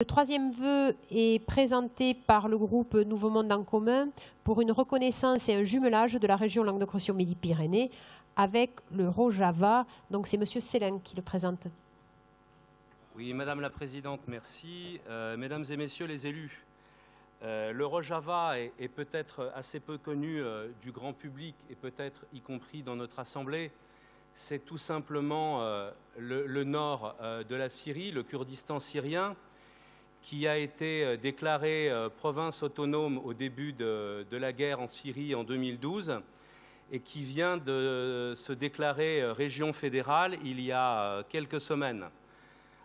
Le troisième vœu est présenté par le groupe Nouveau Monde en commun pour une reconnaissance et un jumelage de la région Languedoc-Roussillon Midi-Pyrénées avec le Rojava. Donc c'est M. Célin qui le présente. Oui, Madame la Présidente, merci. Mesdames et Messieurs les élus, le Rojava est peut-être assez peu connu du grand public et peut-être y compris dans notre Assemblée. C'est tout simplement le nord de la Syrie, le Kurdistan syrien, qui a été déclaré province autonome au début de la guerre en Syrie en 2012 et qui vient de se déclarer région fédérale il y a quelques semaines.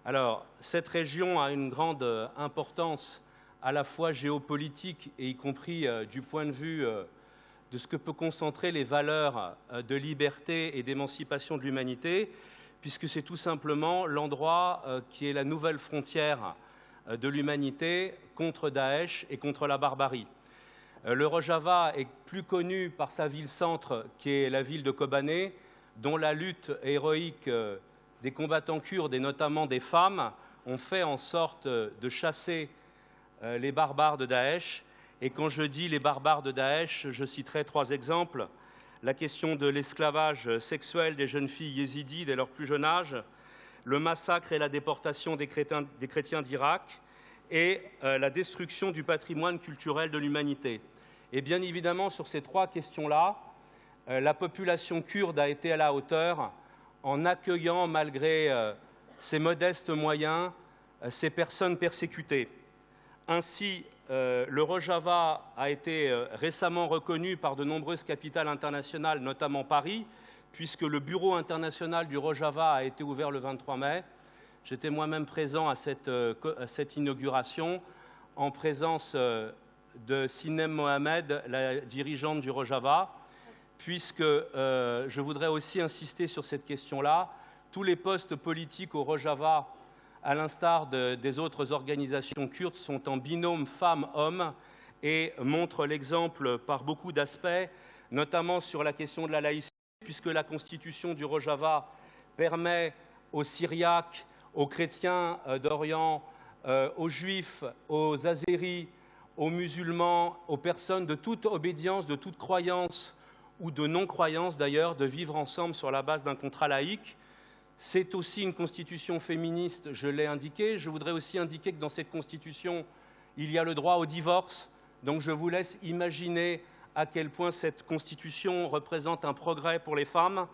Alors, cette région a une grande importance à la fois géopolitique et y compris du point de vue de ce que peut concentrer les valeurs de liberté et d'émancipation de l'humanité, puisque c'est tout simplement l'endroit qui est la nouvelle frontière de l'humanité contre Daesh et contre la barbarie. Le Rojava est plus connu par sa ville-centre, qui est la ville de Kobané, dont la lutte héroïque des combattants kurdes et notamment des femmes ont fait en sorte de chasser les barbares de Daesh. Et quand je dis les barbares de Daesh, je citerai 3 exemples. La question de l'esclavage sexuel des jeunes filles yézidis dès leur plus jeune âge, le massacre et la déportation des chrétiens d'Irak et la destruction du patrimoine culturel de l'humanité. Et bien évidemment, sur ces 3 questions-là, la population kurde a été à la hauteur en accueillant, malgré ses modestes moyens, ces personnes persécutées. Ainsi, le Rojava a été récemment reconnu par de nombreuses capitales internationales, notamment Paris, puisque le bureau international du Rojava a été ouvert le 23 mai. J'étais moi-même présent à cette inauguration en présence de Sinem Mohamed, la dirigeante du Rojava, puisque je voudrais aussi insister sur cette question-là. Tous les postes politiques au Rojava, à l'instar des autres organisations kurdes, sont en binôme femmes-hommes et montrent l'exemple par beaucoup d'aspects, notamment sur la question de la laïcité, puisque la constitution du Rojava permet aux Syriaques, aux chrétiens d'Orient, aux juifs, aux azéris, aux musulmans, aux personnes de toute obédience, de toute croyance ou de non-croyance d'ailleurs, de vivre ensemble sur la base d'un contrat laïque. C'est aussi une constitution féministe, je l'ai indiqué. Je voudrais aussi indiquer que dans cette constitution, il y a le droit au divorce. Donc je vous laisse imaginer à quel point cette constitution représente un progrès pour les femmes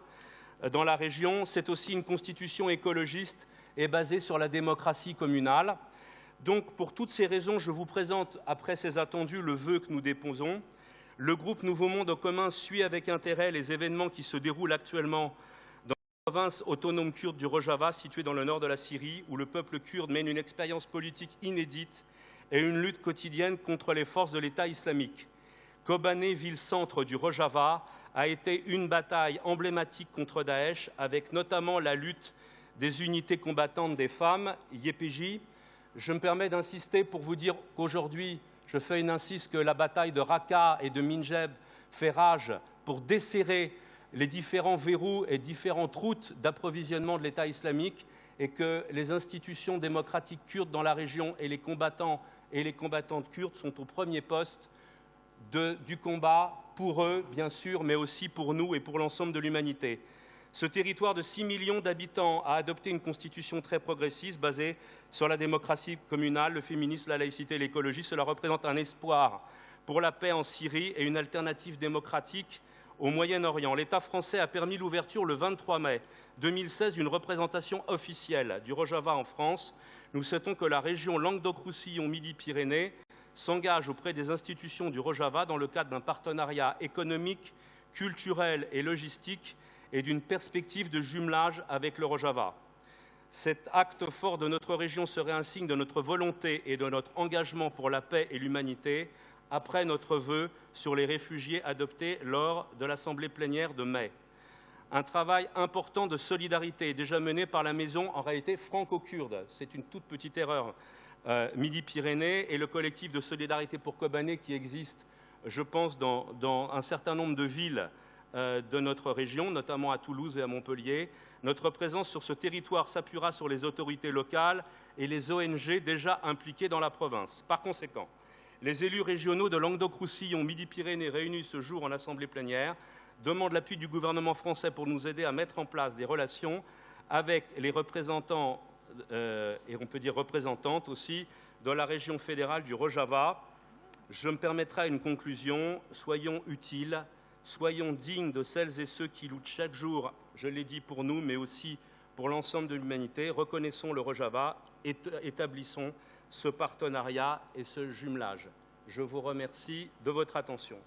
dans la région. C'est aussi une constitution écologiste et basée sur la démocratie communale. Donc, pour toutes ces raisons, je vous présente, après ces attendus, le vœu que nous déposons. Le groupe Nouveau Monde en commun suit avec intérêt les événements qui se déroulent actuellement dans la province autonome kurde du Rojava, située dans le nord de la Syrie, où le peuple kurde mène une expérience politique inédite et une lutte quotidienne contre les forces de l'État islamique. Kobané, ville-centre du Rojava, a été une bataille emblématique contre Daesh, avec notamment la lutte des unités combattantes des femmes, YPJ. Je me permets d'insister pour vous dire qu'aujourd'hui, je fais une insiste que la bataille de Raqqa et de Minjab fait rage pour desserrer les différents verrous et différentes routes d'approvisionnement de l'État islamique et que les institutions démocratiques kurdes dans la région et les combattants et les combattantes kurdes sont au premier poste du combat pour eux, bien sûr, mais aussi pour nous et pour l'ensemble de l'humanité. Ce territoire de 6 millions d'habitants a adopté une constitution très progressiste basée sur la démocratie communale, le féminisme, la laïcité et l'écologie. Cela représente un espoir pour la paix en Syrie et une alternative démocratique au Moyen-Orient. L'État français a permis l'ouverture le 23 mai 2016 d'une représentation officielle du Rojava en France. Nous souhaitons que la région Languedoc-Roussillon Midi-Pyrénées s'engage auprès des institutions du Rojava dans le cadre d'un partenariat économique, culturel et logistique et d'une perspective de jumelage avec le Rojava. Cet acte fort de notre région serait un signe de notre volonté et de notre engagement pour la paix et l'humanité, après notre vœu sur les réfugiés adopté lors de l'Assemblée plénière de mai. Un travail important de solidarité est déjà mené par la maison, en réalité franco-kurde. C'est une toute petite erreur. Midi-Pyrénées et le collectif de solidarité pour Kobané qui existe, je pense, dans un certain nombre de villes de notre région, notamment à Toulouse et à Montpellier. Notre présence sur ce territoire s'appuiera sur les autorités locales et les ONG déjà impliquées dans la province. Par conséquent, les élus régionaux de Languedoc-Roussillon, Midi-Pyrénées réunis ce jour en assemblée plénière demandent l'appui du gouvernement français pour nous aider à mettre en place des relations avec les représentants, et on peut dire représentantes aussi, de la région fédérale du Rojava. Je me permettrai une conclusion. Soyons utiles, soyons dignes de celles et ceux qui luttent chaque jour, je l'ai dit pour nous, mais aussi pour l'ensemble de l'humanité. Reconnaissons le Rojava, établissons ce partenariat et ce jumelage. Je vous remercie de votre attention.